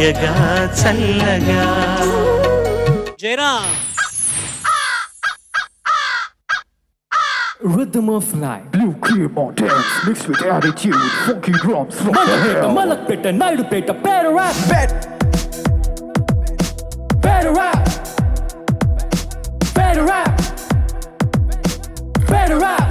తీయగా చల్లగా. Jayaram. Rhythm of life. Blue cream on dance mixed with attitude. Funky drums from the hell. Malakpeta, Naidupeta, better rap. Better rap. Better rap. Better rap.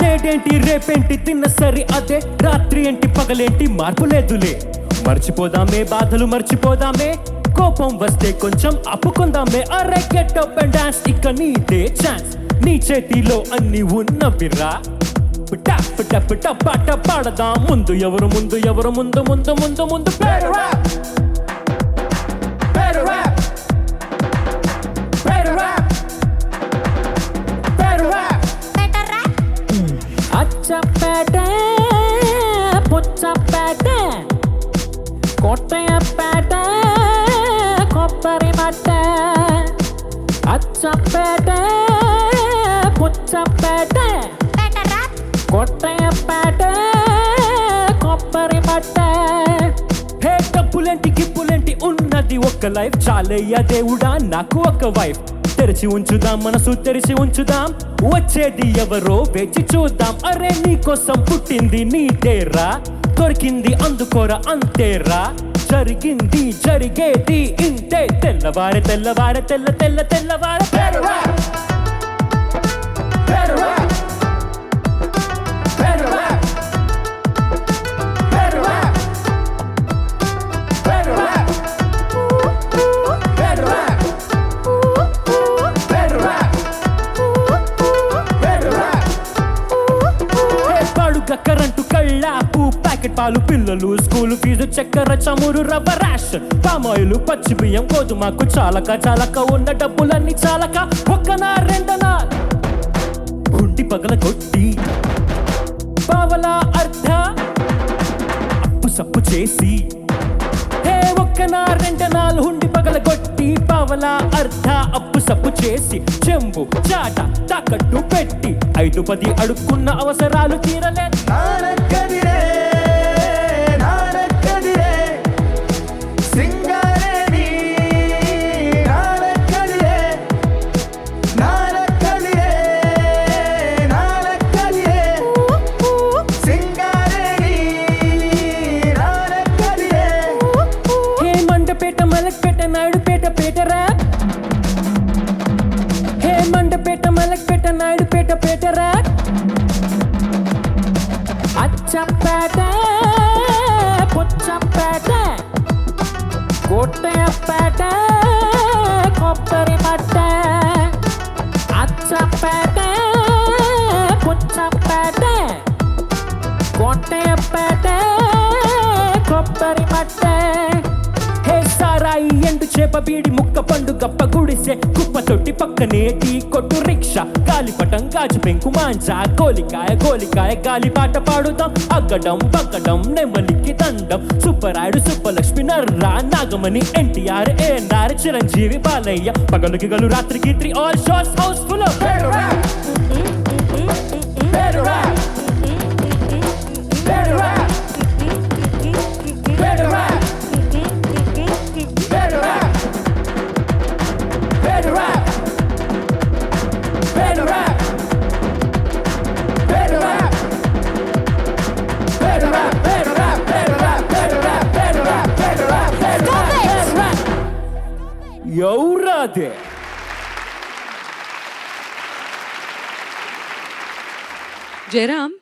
నేడేంటి రేపేంటి తిన్న సరి అదే, రాత్రి ఏంటి పగలేంటి మార్పు లేదులే. మర్చిపోదామే బాధలు మర్చిపోదామే, కోపం వస్తే కొంచెం అప్పుకుందామే. అరే గెట్ అప్ అండ్ డాన్స్, ఇక నీదే ఛాన్స్. నీ చేతిలో అన్ని ఉన్నవిరా, పాట పాడదాం. ముందు ఎవరు ముందు ఎవరు ముందు ముందు ముందు ముందు. Better rap. Better rap. Better rap. Better rap. Achampeta పుచ్చపేట కొట్టయపేట కొబ్బరి మట్ట. అచ్చపేట పుచ్చపేట కొట్టయపేట కొబ్బరి మట్ట. హే డబ్బులేంటి గిప్పులేంటి ఉన్నది ఒక్క లైఫ్, చాలయ్యా దేవుడా నాకు ఒక వైఫ్. తెరిచి ఉంచుదాం మనసు తెరిచి ఉంచుదాం, వచ్చేది ఎవరో వేచి చూద్దాం. అరే నీకోసం పుట్టింది నీదేరా, దొరికింది అందుకోరా అంతేరా. జరిగింది జరిగేది ఇంతే, తెల్లవారే తెల్లవారే తెల్ల తెల్ల తెల్లవారే. Better rap. Better rap. Better rap. Better rap. Better rap. Better rap. Better rap. Better rap. పాడుగా కరెంటు కళ్ళాపు, ప్యాకెట్ పాలు పిల్లలు స్కూలు ఫీజు చక్కెర చమురు రవ్వ రేషన్ పామాయిలు పచ్చి బియ్యం గోధుమకు చాలక చాలక ఉన్న డబ్బులన్నీ చాలక ఒక్కనా రెండనా గుండి పగల కొట్టి పావలా అర్ధ అప్పు సప్పు చేసి. హే ఒక్కనా రెండనాలు హుండి పగల కొట్టి పావలా అర్ధ అప్పు సప్పు చేసి. చెంబు చాట తాకట్టు పెట్టి 5-10 అడుక్కున్న అవసరాలు తీరలేదు. హే మండపేట మలక్పేట నాయుడుపేట పేటరా. హే మండపేట మలక్పేట నాయుడుపేట పేటరా. అచ్చపేట పుచ్చపేట కోటయపేట కొబ్బరి మట్ట. అచ్చపేట పుచ్చపేట కోటయపేట కొబ్బరి మట్ట. హే సారాయి ఎండు చేప బీడి ముక్క పండు గప్ప గుడిసె కుప్ప తొట్టి పక్కనే టీ కొట్టు రిక్షా గాలిపటం గాజు పెంకు మాంజా గోలికాయ గోలికాయ గాలి పాట పాడుదాం. అగ్గడం పక్కడం నెమ్మలికి దండం, సుబ్బరాయుడు సుబ్బలక్ష్మి నర్రా నాగమణి ఎన్టీఆర్ ఏఎన్ఆర్ చిరంజీవి బాలయ్య. పగలుకి గలు రాత్రికి 3 all shows house full. Better rap. Better rap. Better rap. Better rap. Better rap. Better rap. Better rap. Better rap. Better rap. Better rap. Better rap. Better rap. Better rap. Better rap. Better rap. ఎవరాదే? జయరామ్,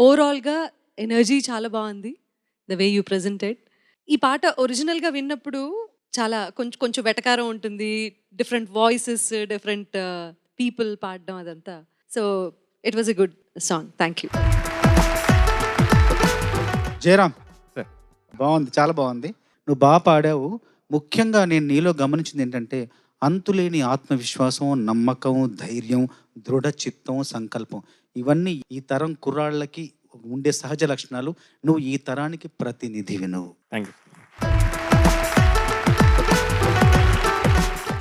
ఓవరాల్గా energy చాలా బాగుంది, the way you presented. ఈ పాట ఒరిజినల్గా విన్నప్పుడు చాలా కొంచెం వెటకారం ఉంటుంది, డిఫరెంట్ వాయిసెస్, డిఫరెంట్ పీపుల్ పాడడం అదంతా. So it was a good song. Thank you. Jayaram బాగుంది, చాలా బాగుంది, నువ్వు బాగా పాడావు. ముఖ్యంగా నేను నీలో గమనించింది ఏంటంటే అంతులేని ఆత్మవిశ్వాసం, నమ్మకం, ధైర్యం, దృఢ చిత్తం, సంకల్పం ఇవన్నీ ఈ తరం కుర్రాళ్ళకి ఉండే సహజ లక్షణాలు. నువ్వు ఈ తరానికి ప్రతినిధివి నువ్వు. Thank you.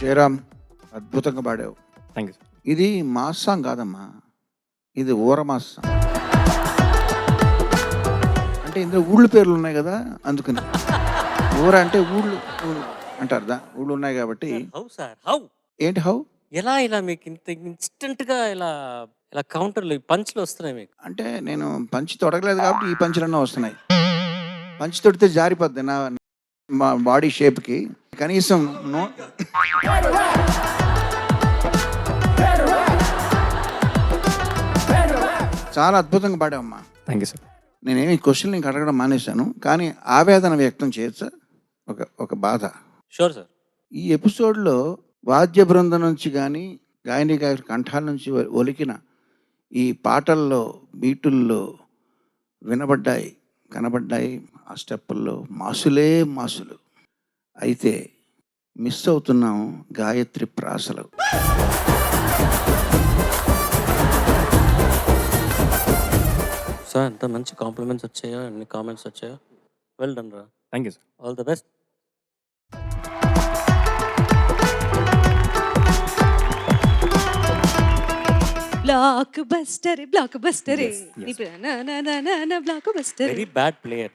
జయరామ్ అద్భుతంగా పాడావు. Thank you. ఇది మాస్ సాంగ్ కాదమ్మా, ఇది ఊర మాస్ సాంగ్. అంటే ఇందులో ఊళ్ళు పేర్లు ఉన్నాయి కదా, అందుకని ఊర అంటే ఊళ్ళు అంటారు ఊళ్ళు ఉన్నాయి కాబట్టి. హౌ సార్ హౌ ఏంటి హౌ? ఎలా ఇలా మీకు ఇంత ఇన్స్టెంట్ గా ఇలా ఇలా కౌంటర్లు పంచ్లు వస్తున్నాయి మీకు? అంటే నేను పంచి తొడగలేదు కాబట్టి ఈ పంచులన్నీ వస్తున్నాయి. పంచి తొడితే జారిపోద్ది నా మా బాడీ షేప్కి. కనీసం చాలా అద్భుతంగా పాడావమ్మా. Thank you sir. నేనేమి క్వశ్చన్ నీకు అడగడం మానేశాను, కానీ ఆవేదన వ్యక్తం చేయొచ్చా? ఒక బాధ. Sure sir. ఈ ఎపిసోడ్లో వాద్య బృందం నుంచి కానీ గాయని గారి కంఠాల నుంచి ఒలికిన ఈ పాటల్లో బీటుల్లో వినబడ్డాయి, కనబడ్డాయి. ఆ స్టెప్పుల్లో మాసులే మాసులు. అయితే మిస్ అవుతున్నాం గాయత్రి ప్రాసలు. సార్ ఎంత మంచి కాంప్లిమెంట్స్ వచ్చాయో, ఎన్ని కామెంట్స్ వచ్చాయో. వెల్ డన్ రా. Thank you sir. All the best. Block buster block buster Yes, yes. Block buster. Very bad player.